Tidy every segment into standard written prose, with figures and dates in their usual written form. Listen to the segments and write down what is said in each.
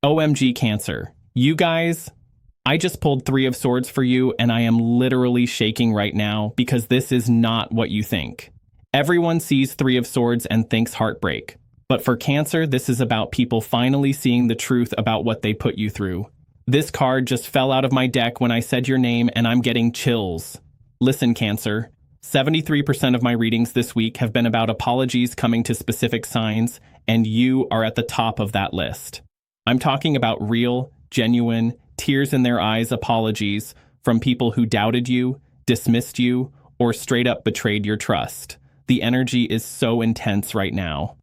OMG Cancer. You guys, I just pulled Three of Swords for you and I am literally shaking right now because this is not what you think. Everyone sees Three of Swords and thinks heartbreak. But for Cancer, this is about people finally seeing the truth about what they put you through. This card just fell out of my deck when I said your name and I'm getting chills. Listen, Cancer. 73% of my readings this week have been about apologies coming to specific signs, and you are at the top of that list. I'm talking about real, genuine, tears in their eyes apologies from people who doubted you, dismissed you, or straight up betrayed your trust. The energy is so intense right now.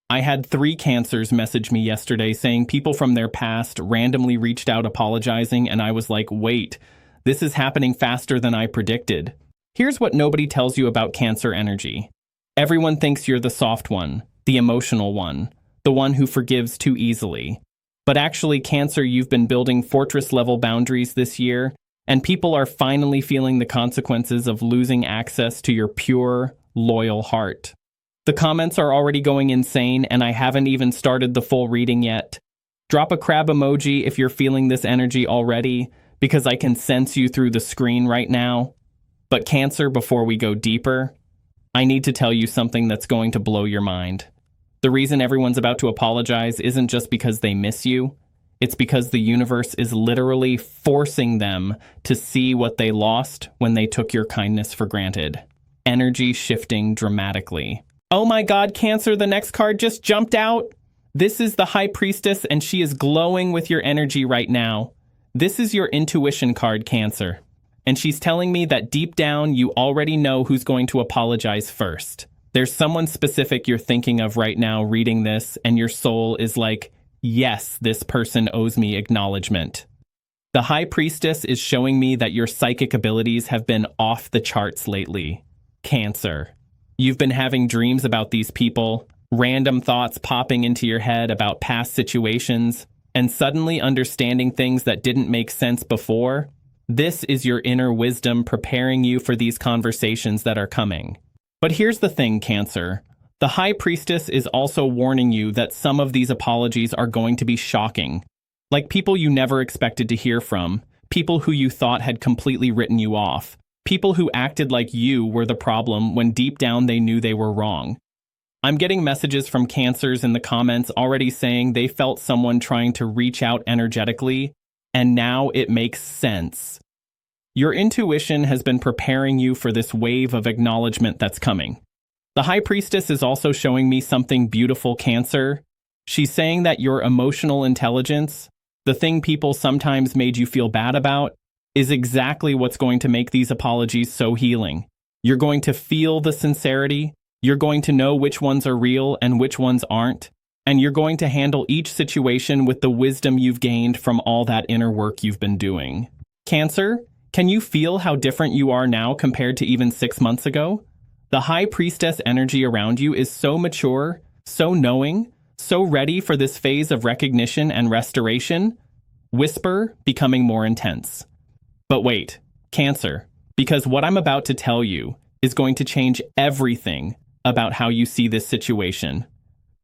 I had 3 Cancers message me yesterday saying people from their past randomly reached out apologizing, and I was like, wait, this is happening faster than I predicted. Here's what nobody tells you about Cancer energy. Everyone thinks you're the soft one, the emotional one, the one who forgives too easily. But actually, Cancer, you've been building fortress-level boundaries this year, and people are finally feeling the consequences of losing access to your pure, loyal heart. The comments are already going insane, and I haven't even started the full reading yet. Drop a crab emoji if you're feeling this energy already, because I can sense you through the screen right now. But Cancer, before we go deeper, I need to tell you something that's going to blow your mind. The reason everyone's about to apologize isn't just because they miss you. It's because the universe is literally forcing them to see what they lost when they took your kindness for granted. Energy shifting dramatically. Oh my God, Cancer, the next card just jumped out. This is the High Priestess, and she is glowing with your energy right now. This is your intuition card, Cancer. And she's telling me that deep down, you already know who's going to apologize first. There's someone specific you're thinking of right now reading this, and your soul is like, yes, this person owes me acknowledgement. The High Priestess is showing me that your psychic abilities have been off the charts lately. Cancer. You've been having dreams about these people, random thoughts popping into your head about past situations, and suddenly understanding things that didn't make sense before. This is your inner wisdom preparing you for these conversations that are coming. But here's the thing, Cancer. The High Priestess is also warning you that some of these apologies are going to be shocking. Like people you never expected to hear from, people who you thought had completely written you off, people who acted like you were the problem when deep down they knew they were wrong. I'm getting messages from Cancers in the comments already saying they felt someone trying to reach out energetically, and now it makes sense. Your intuition has been preparing you for this wave of acknowledgement that's coming. The High Priestess is also showing me something beautiful, Cancer. She's saying that your emotional intelligence, the thing people sometimes made you feel bad about, is exactly what's going to make these apologies so healing. You're going to feel the sincerity, you're going to know which ones are real and which ones aren't, and you're going to handle each situation with the wisdom you've gained from all that inner work you've been doing. Cancer, can you feel how different you are now compared to even 6 months ago? The High Priestess energy around you is so mature, so knowing, so ready for this phase of recognition and restoration. Whisper becoming more intense. But wait, Cancer, because what I'm about to tell you is going to change everything about how you see this situation.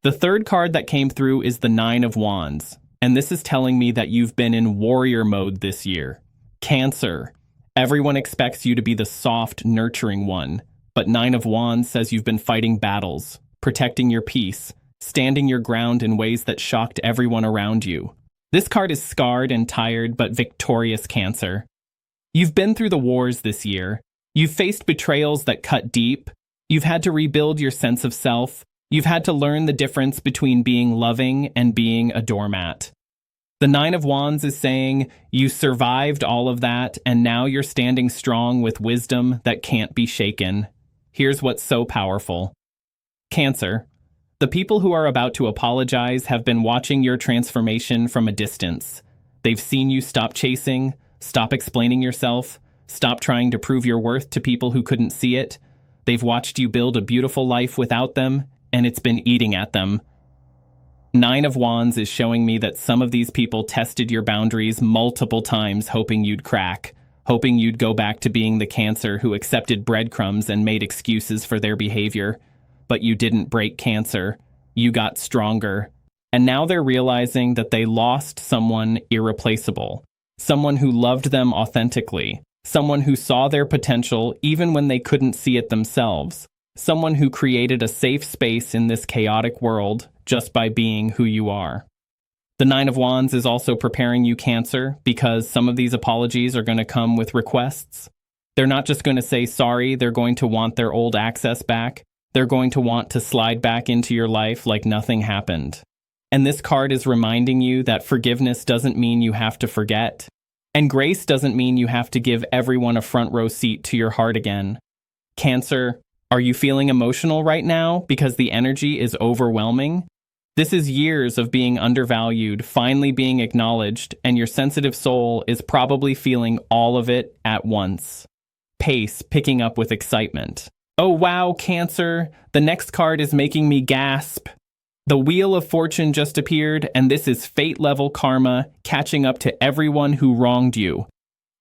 The third card that came through is the Nine of Wands, and this is telling me that you've been in warrior mode this year. Cancer, everyone expects you to be the soft, nurturing one, but Nine of Wands says you've been fighting battles, protecting your peace, standing your ground in ways that shocked everyone around you. This card is scarred and tired, but victorious, Cancer. You've been through the wars this year. You've faced betrayals that cut deep. You've had to rebuild your sense of self. You've had to learn the difference between being loving and being a doormat. The Nine of Wands is saying you survived all of that, and now you're standing strong with wisdom that can't be shaken. Here's what's so powerful. Cancer, the people who are about to apologize have been watching your transformation from a distance. They've seen you stop chasing, stop explaining yourself, stop trying to prove your worth to people who couldn't see it. They've watched you build a beautiful life without them, and it's been eating at them. Nine of Wands is showing me that some of these people tested your boundaries multiple times hoping you'd crack, hoping you'd go back to being the Cancer who accepted breadcrumbs and made excuses for their behavior. But you didn't break, Cancer. You got stronger. And now they're realizing that they lost someone irreplaceable, someone who loved them authentically, someone who saw their potential even when they couldn't see it themselves, someone who created a safe space in this chaotic world just by being who you are. The Nine of Wands is also preparing you, Cancer, because some of these apologies are going to come with requests. They're not just going to say sorry, they're going to want their old access back. They're going to want to slide back into your life like nothing happened. And this card is reminding you that forgiveness doesn't mean you have to forget. And grace doesn't mean you have to give everyone a front row seat to your heart again. Cancer, are you feeling emotional right now because the energy is overwhelming? This is years of being undervalued, finally being acknowledged, and your sensitive soul is probably feeling all of it at once. Pace picking up with excitement. Oh wow, Cancer, the next card is making me gasp. The Wheel of Fortune just appeared, and this is fate-level karma catching up to everyone who wronged you.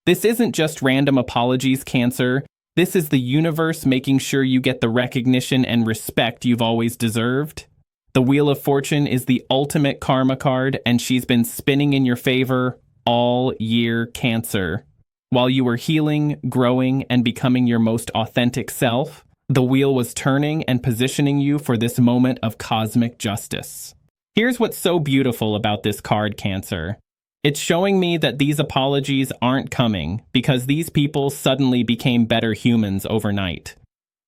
This isn't just random apologies, Cancer. This is the universe making sure you get the recognition and respect you've always deserved. The Wheel of Fortune is the ultimate karma card, and she's been spinning in your favor all year, Cancer. While you were healing, growing, and becoming your most authentic self, the wheel was turning and positioning you for this moment of cosmic justice. Here's what's so beautiful about this card, Cancer. It's showing me that these apologies aren't coming because these people suddenly became better humans overnight.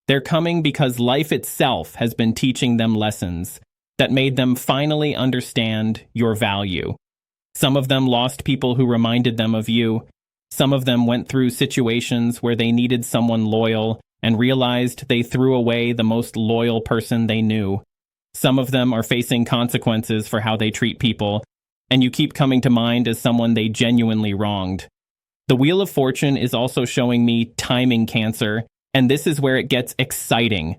They're coming because life itself has been teaching them lessons that made them finally understand your value. Some of them lost people who reminded them of you. Some of them went through situations where they needed someone loyal and realized they threw away the most loyal person they knew. Some of them are facing consequences for how they treat people, and you keep coming to mind as someone they genuinely wronged. The Wheel of Fortune is also showing me timing, Cancer, and this is where it gets exciting.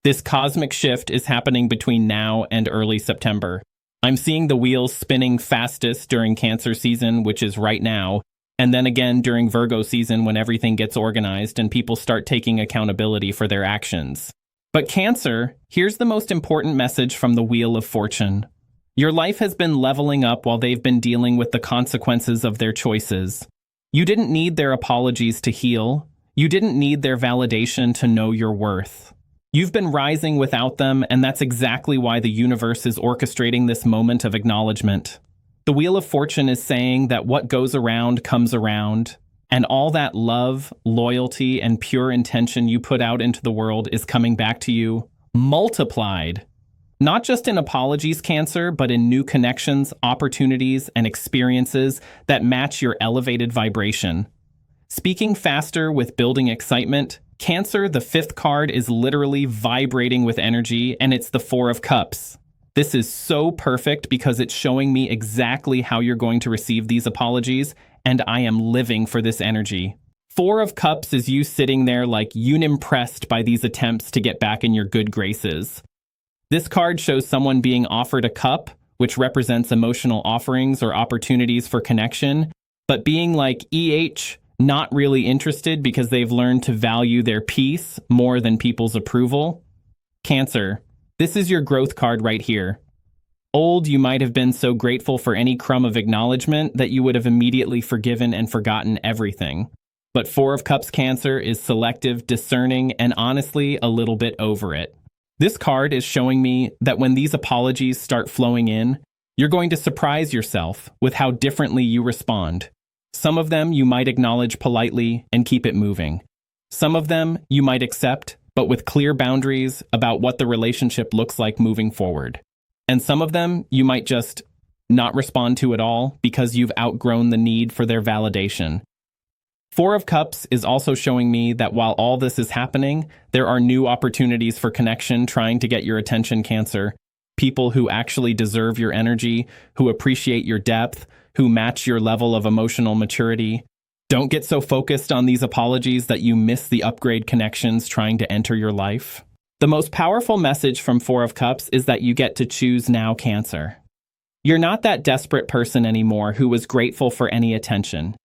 This cosmic shift is happening between now and early September. I'm seeing the wheels spinning fastest during Cancer season, which is right now, and then again during Virgo season when everything gets organized and people start taking accountability for their actions. But Cancer, here's the most important message from the Wheel of Fortune. Your life has been leveling up while they've been dealing with the consequences of their choices. You didn't need their apologies to heal. You didn't need their validation to know your worth. You've been rising without them, and that's exactly why the universe is orchestrating this moment of acknowledgement. The Wheel of Fortune is saying that what goes around comes around, and all that love, loyalty, and pure intention you put out into the world is coming back to you, multiplied. Not just in apologies, Cancer, but in new connections, opportunities, and experiences that match your elevated vibration. Speaking faster with building excitement, Cancer, the fifth card, is literally vibrating with energy, and it's the Four of Cups. This is so perfect because it's showing me exactly how you're going to receive these apologies, and I am living for this energy. Four of Cups is you sitting there like unimpressed by these attempts to get back in your good graces. This card shows someone being offered a cup, which represents emotional offerings or opportunities for connection, but being like not really interested because they've learned to value their peace more than people's approval. Cancer, this is your growth card right here. Old, you might have been so grateful for any crumb of acknowledgement that you would have immediately forgiven and forgotten everything. But Four of Cups, Cancer, is selective, discerning, and honestly a little bit over it. This card is showing me that when these apologies start flowing in, you're going to surprise yourself with how differently you respond. Some of them you might acknowledge politely and keep it moving. Some of them you might accept, but with clear boundaries about what the relationship looks like moving forward. And some of them you might just not respond to at all because you've outgrown the need for their validation. Four of Cups is also showing me that while all this is happening, there are new opportunities for connection trying to get your attention, Cancer. People who actually deserve your energy, who appreciate your depth, who match your level of emotional maturity. Don't get so focused on these apologies that you miss the upgrade connections trying to enter your life. The most powerful message from Four of Cups is that you get to choose now, Cancer. You're not that desperate person anymore who was grateful for any attention.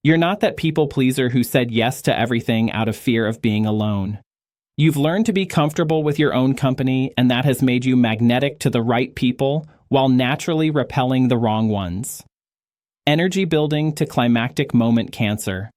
You're not that people pleaser who said yes to everything out of fear of being alone. You've learned to be comfortable with your own company, and that has made you magnetic to the right people while naturally repelling the wrong ones. Energy building to climactic moment, Cancer.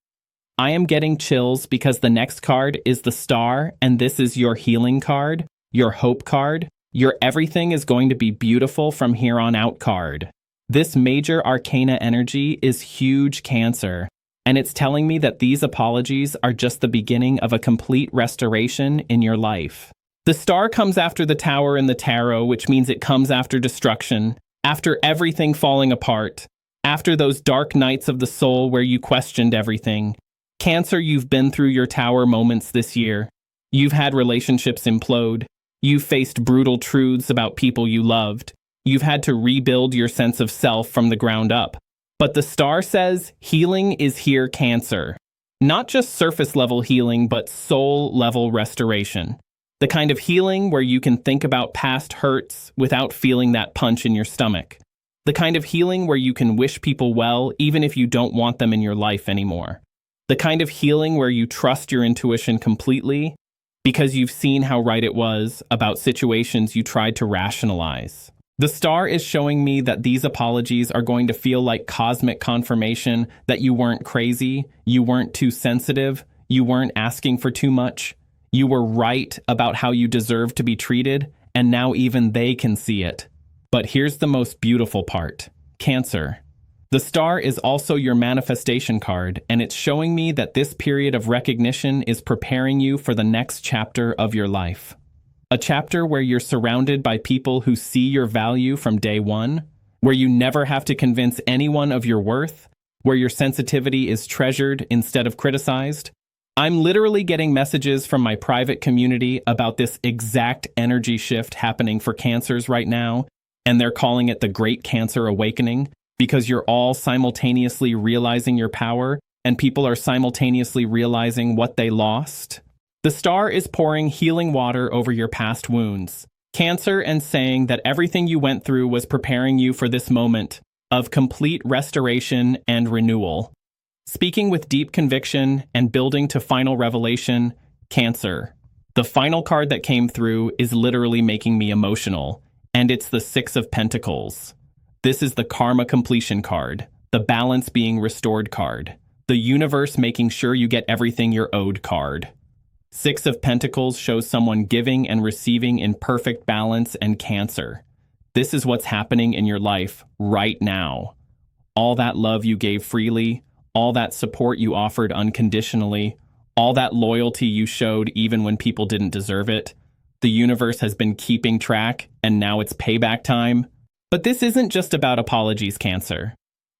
I am getting chills because the next card is the Star, and this is your healing card, your hope card, your everything is going to be beautiful from here on out card. This major arcana energy is huge, Cancer, and it's telling me that these apologies are just the beginning of a complete restoration in your life. The Star comes after the Tower in the tarot, which means it comes after destruction, after everything falling apart, after those dark nights of the soul where you questioned everything. Cancer, you've been through your Tower moments this year. You've had relationships implode. You've faced brutal truths about people you loved. You've had to rebuild your sense of self from the ground up. But the Star says healing is here, Cancer. Not just surface-level healing, but soul-level restoration. The kind of healing where you can think about past hurts without feeling that punch in your stomach. The kind of healing where you can wish people well even if you don't want them in your life anymore. The kind of healing where you trust your intuition completely because you've seen how right it was about situations you tried to rationalize. The Star is showing me that these apologies are going to feel like cosmic confirmation that you weren't crazy, you weren't too sensitive, you weren't asking for too much. You were right about how you deserve to be treated, and now even they can see it. But here's the most beautiful part. Cancer. The Star is also your manifestation card, and it's showing me that this period of recognition is preparing you for the next chapter of your life. A chapter where you're surrounded by people who see your value from day one, where you never have to convince anyone of your worth, where your sensitivity is treasured instead of criticized. I'm literally getting messages from my private community about this exact energy shift happening for Cancers right now, and they're calling it the Great Cancer Awakening, because you're all simultaneously realizing your power, and people are simultaneously realizing what they lost. The Star is pouring healing water over your past wounds, Cancer, and saying that everything you went through was preparing you for this moment of complete restoration and renewal. Speaking with deep conviction and building to final revelation, Cancer. The final card that came through is literally making me emotional, and it's the Six of Pentacles. This is the karma completion card, the balance being restored card, the universe making sure you get everything you're owed card. Six of Pentacles shows someone giving and receiving in perfect balance, and Cancer. This is what's happening in your life right now. All that love you gave freely, all that support you offered unconditionally, all that loyalty you showed even when people didn't deserve it. The universe has been keeping track, and now it's payback time. But this isn't just about apologies, Cancer.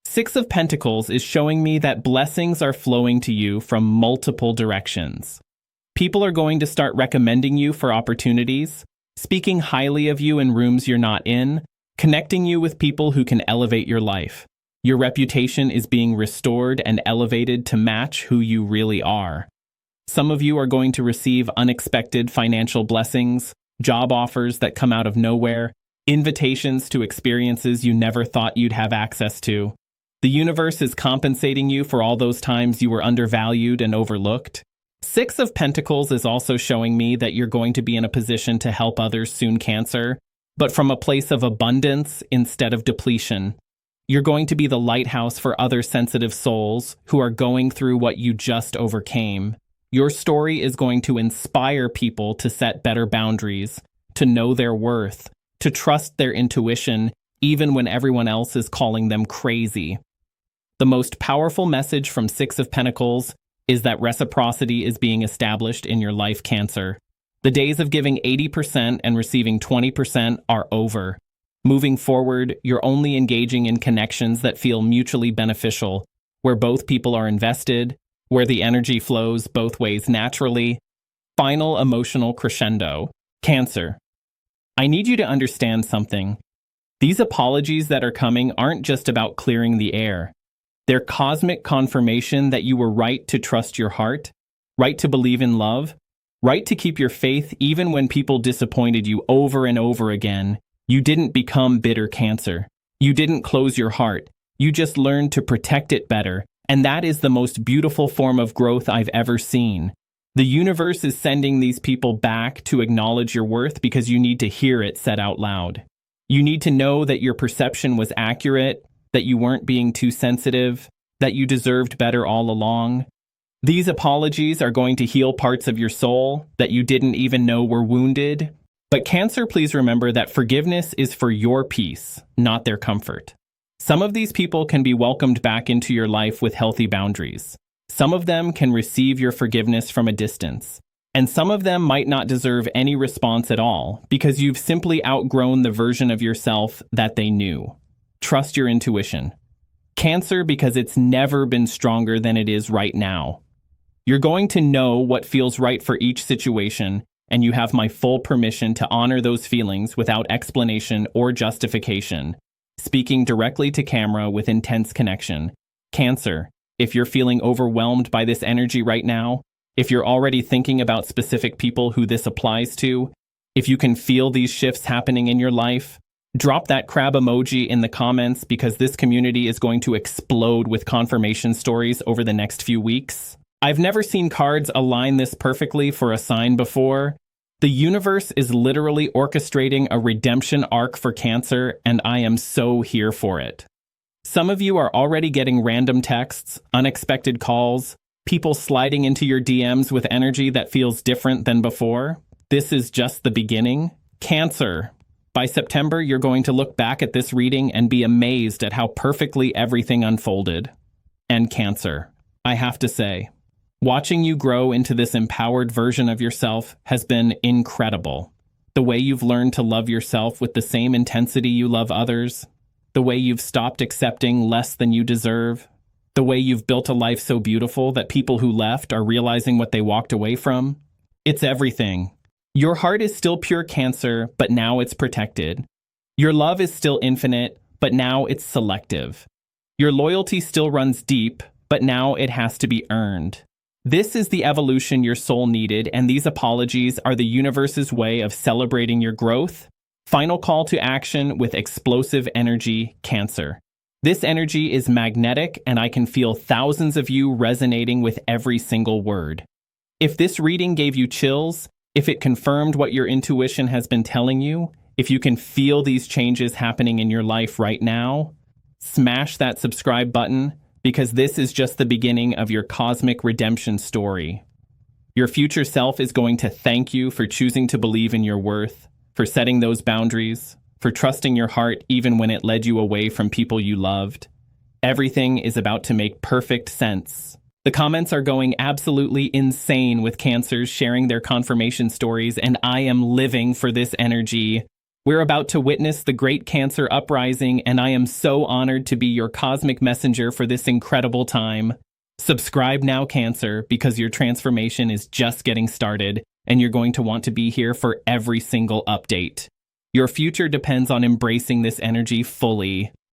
Six of Pentacles is showing me that blessings are flowing to you from multiple directions. People are going to start recommending you for opportunities, speaking highly of you in rooms you're not in, connecting you with people who can elevate your life. Your reputation is being restored and elevated to match who you really are. Some of you are going to receive unexpected financial blessings, job offers that come out of nowhere, invitations to experiences you never thought you'd have access to. The universe is compensating you for all those times you were undervalued and overlooked. Six of Pentacles is also showing me that you're going to be in a position to help others soon, Cancer, but from a place of abundance instead of depletion. You're going to be the lighthouse for other sensitive souls who are going through what you just overcame. Your story is going to inspire people to set better boundaries, to know their worth, to trust their intuition, even when everyone else is calling them crazy. The most powerful message from Six of Pentacles is that reciprocity is being established in your life, Cancer. The days of giving 80% and receiving 20% are over. Moving forward, you're only engaging in connections that feel mutually beneficial, where both people are invested, where the energy flows both ways naturally. Final emotional crescendo. Cancer. I need you to understand something. These apologies that are coming aren't just about clearing the air. They're cosmic confirmation that you were right to trust your heart, right to believe in love, right to keep your faith even when people disappointed you over and over again. You didn't become bitter, Cancer. You didn't close your heart. You just learned to protect it better, and that is the most beautiful form of growth I've ever seen. The universe is sending these people back to acknowledge your worth because you need to hear it said out loud. You need to know that your perception was accurate, that you weren't being too sensitive, that you deserved better all along. These apologies are going to heal parts of your soul that you didn't even know were wounded. But Cancer, please remember that forgiveness is for your peace, not their comfort. Some of these people can be welcomed back into your life with healthy boundaries. Some of them can receive your forgiveness from a distance. And some of them might not deserve any response at all because you've simply outgrown the version of yourself that they knew. Trust your intuition. Cancer, because it's never been stronger than it is right now. You're going to know what feels right for each situation, and you have my full permission to honor those feelings without explanation or justification. Speaking directly to camera with intense connection. Cancer, if you're feeling overwhelmed by this energy right now, if you're already thinking about specific people who this applies to, if you can feel these shifts happening in your life, drop that crab emoji in the comments because this community is going to explode with confirmation stories over the next few weeks. I've never seen cards align this perfectly for a sign before. The universe is literally orchestrating a redemption arc for Cancer, and I am so here for it. Some of you are already getting random texts, unexpected calls, people sliding into your DMs with energy that feels different than before. This is just the beginning. Cancer. By September, you're going to look back at this reading and be amazed at how perfectly everything unfolded. And Cancer, I have to say, watching you grow into this empowered version of yourself has been incredible. The way you've learned to love yourself with the same intensity you love others, the way you've stopped accepting less than you deserve, the way you've built a life so beautiful that people who left are realizing what they walked away from. It's everything. Your heart is still pure Cancer, but now it's protected. Your love is still infinite, but now it's selective. Your loyalty still runs deep, but now it has to be earned. This is the evolution your soul needed, and these apologies are the universe's way of celebrating your growth. Final call to action with explosive energy, Cancer. This energy is magnetic, and I can feel thousands of you resonating with every single word. If this reading gave you chills, if it confirmed what your intuition has been telling you, if you can feel these changes happening in your life right now, smash that subscribe button, because this is just the beginning of your cosmic redemption story. Your future self is going to thank you for choosing to believe in your worth, for setting those boundaries, for trusting your heart even when it led you away from people you loved. Everything is about to make perfect sense. The comments are going absolutely insane with Cancers sharing their confirmation stories, and I am living for this energy. We're about to witness the great Cancer uprising, and I am so honored to be your cosmic messenger for this incredible time. Subscribe now, Cancer, because your transformation is just getting started, and you're going to want to be here for every single update. Your future depends on embracing this energy fully.